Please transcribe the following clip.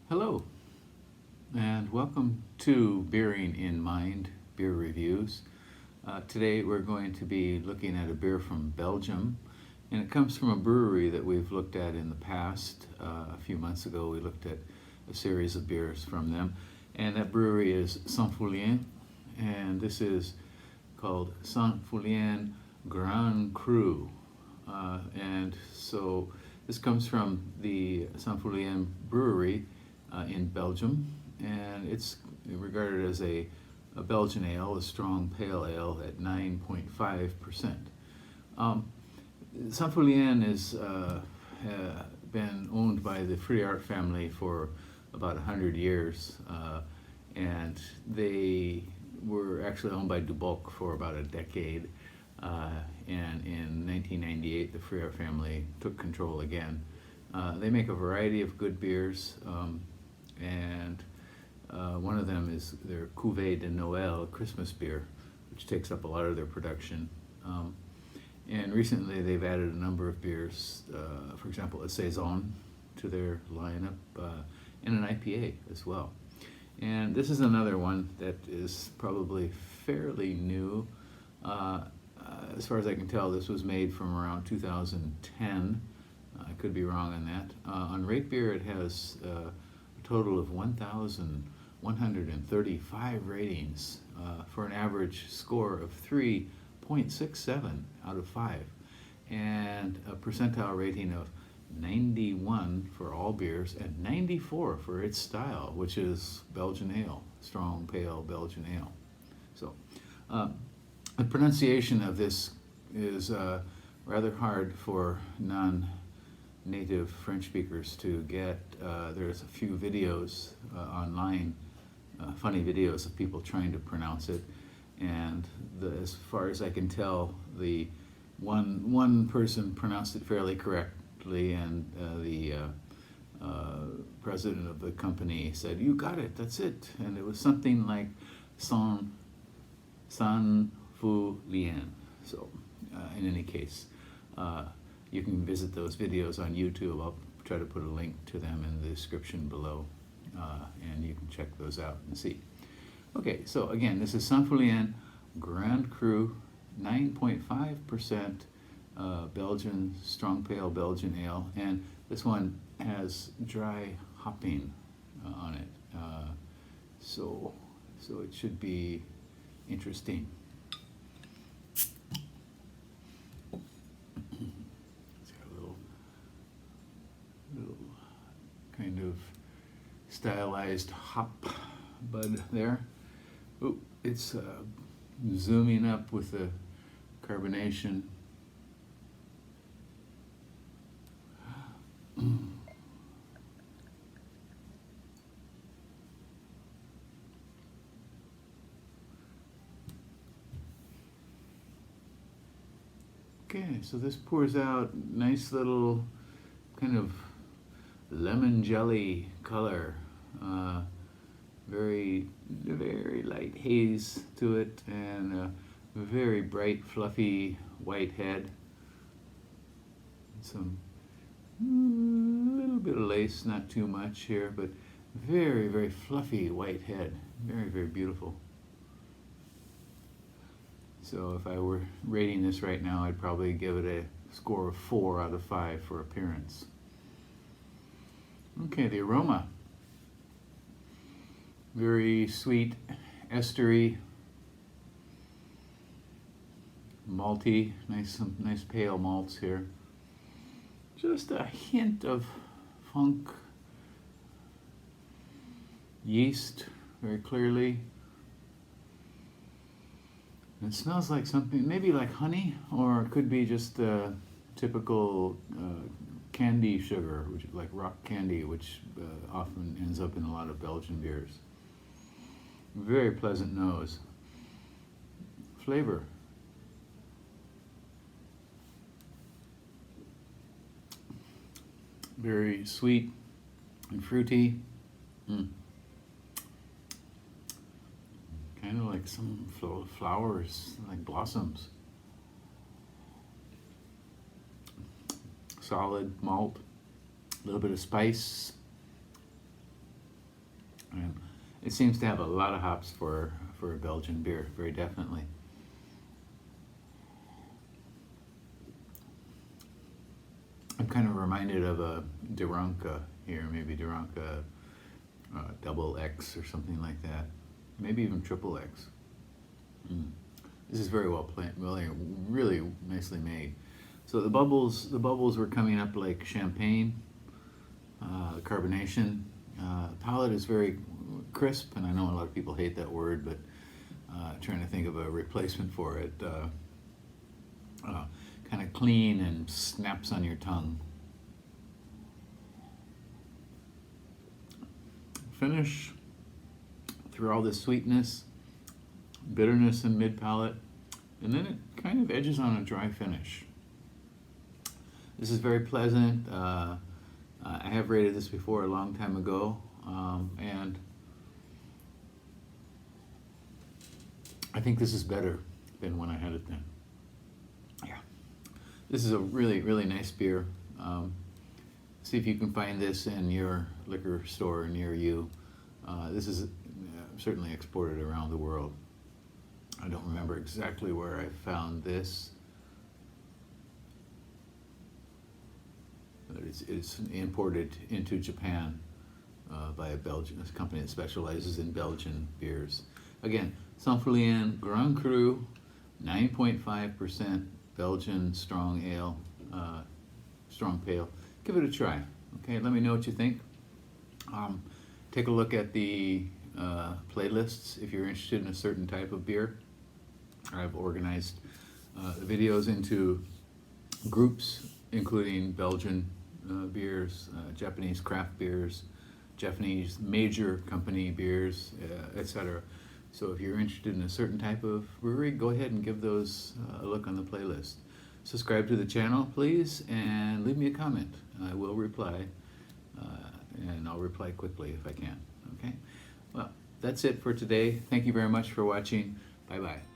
Hello, and welcome to Beering in Mind Beer Reviews. Today we're going to be looking at a beer from Belgium, and it comes from a brewery that we've looked at in the past. A few months ago we looked at a series of beers from them, and that brewery is St-Feuillien, and this is called St-Feuillien Grand Cru. And so this comes from the St-Feuillien brewery in Belgium, and it's regarded as a Belgian ale, a strong pale ale at 9.5%. St-Feuillien has been owned by the Friart family for about 100 years, and they were actually owned by Duboc for about a decade. And in 1998, the Friart family took control again. They make a variety of good beers, and one of them is their Cuvée de Noël Christmas beer, which takes up a lot of their production. And recently they've added a number of beers, for example, a Saison to their lineup, and an IPA as well. And this is another one that is probably fairly new. As far as I can tell, this was made from around 2010. I could be wrong on that. On RateBeer, it has a total of 1,135 ratings for an average score of 3.67 out of 5, and a percentile rating of 91 for all beers and 94 for its style, which is Belgian ale, strong pale Belgian ale. So the pronunciation of this is rather hard for non-native French speakers to get. There's a few videos online, funny videos of people trying to pronounce it, and as far as I can tell, the one person pronounced it fairly correctly, and the president of the company said, "You got it, that's it," and it was something like St-Feuillien. So in any case, you can visit those videos on YouTube. I'll try to put a link to them in the description below, and you can check those out and see. Okay, so again, this is St-Feuillien Grand Cru, 9.5% Belgian, strong pale Belgian ale, and this one has dry hopping on it, so it should be interesting. It's got a little kind of stylized hop bud there. Oh, it's zooming up with the carbonation. Okay, so this pours out nice little kind of lemon jelly color, very light haze to it, and a very bright fluffy white head. Some little bit of lace, not too much here, but very fluffy white head, very beautiful. So if I were rating this right now, I'd probably give it a score of 4 out of 5 for appearance. Okay, the aroma. Very sweet, estery, malty, some nice pale malts here. Just a hint of funk, yeast, very clearly. It smells like something, maybe like honey, or it could be just typical candy sugar, which is like rock candy, which often ends up in a lot of Belgian beers. Very pleasant nose. Flavor. Very sweet and fruity. Kind of like some flowers, like blossoms. Solid malt, a little bit of spice, And it seems to have a lot of hops for a Belgian beer, very definitely. I'm kind of reminded of a Duranca here, maybe Duranca double X or something like that, maybe even triple X. This is very well really nicely made. So the bubbles were coming up like champagne. The carbonation, palate is very crisp, and I know a lot of people hate that word, but trying to think of a replacement for it. Kind of clean and snaps on your tongue. Finish through all this sweetness, bitterness in mid palate, and then it kind of edges on a dry finish. This is very pleasant. I have rated this before a long time ago, and I think this is better than when I had it then. Yeah, this is a really, really nice beer. See if you can find this in your liquor store near you. This is certainly exported around the world. I don't remember exactly where I found this, but it's imported into Japan by a company that specializes in Belgian beers. Again, St-Feuillien Grand Cru, 9.5% Belgian strong ale, strong pale. Give it a try. Okay, let me know what you think. Take a look at the playlists if you're interested in a certain type of beer. I've organized the videos into groups, including Belgian beers, Japanese craft beers, Japanese major company beers, etc. So if you're interested in a certain type of brewery, go ahead and give those a look on the playlist. Subscribe to the channel, please, and leave me a comment. I will reply, and I'll reply quickly if I can. Okay? Well, that's it for today. Thank you very much for watching. Bye-bye.